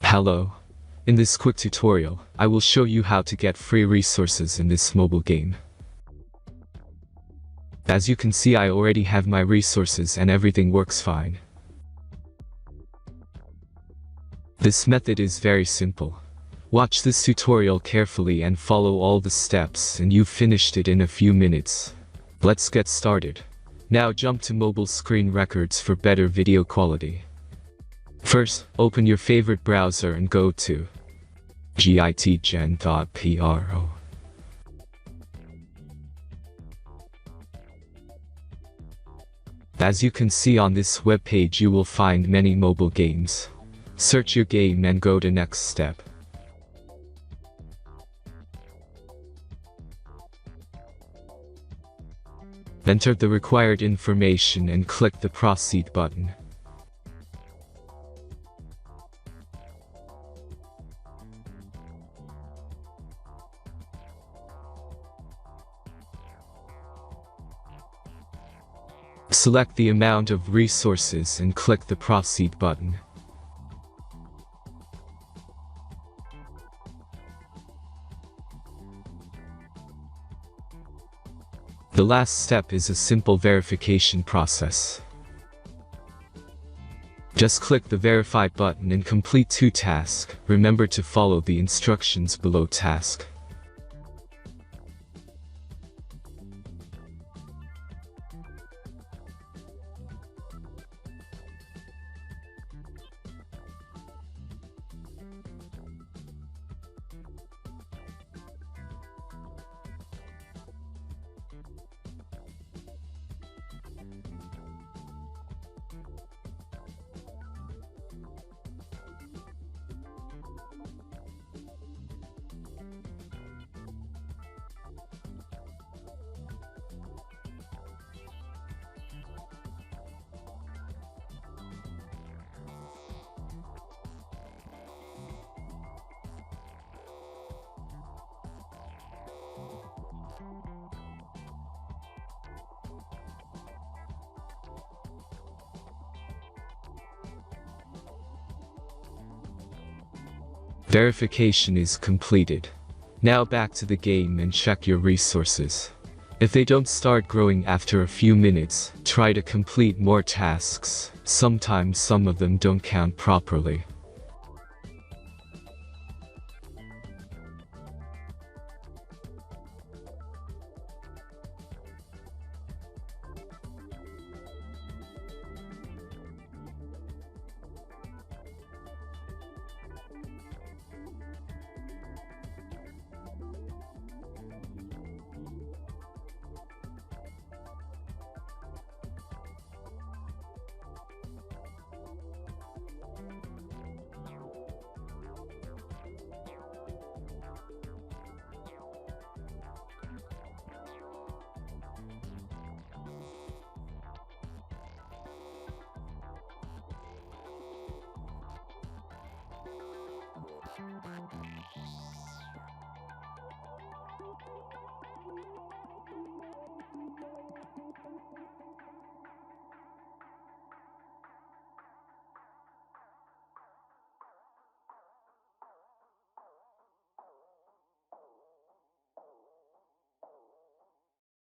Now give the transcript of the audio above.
Hello. In this quick tutorial, I will show you how to get free resources in this mobile game. As you can see, I already have my resources and everything works fine. This method is very simple. Watch this tutorial carefully and follow all the steps and you've finished it in a few minutes. Let's get started. Now jump to mobile screen records for better video quality. First, open your favorite browser and go to gitgen.Pro. As you can see on this web page, you will find many mobile games. Search your game and go to next step. Enter the required information and click the Proceed button. Select the amount of resources and click the Proceed button. The last step is a simple verification process. Just click the Verify button and complete 2 tasks. Remember to follow the instructions below task. Verification is completed. Now back to the game and check your resources. If they don't start growing after a few minutes, try to complete more tasks. Sometimes some of them don't count properly.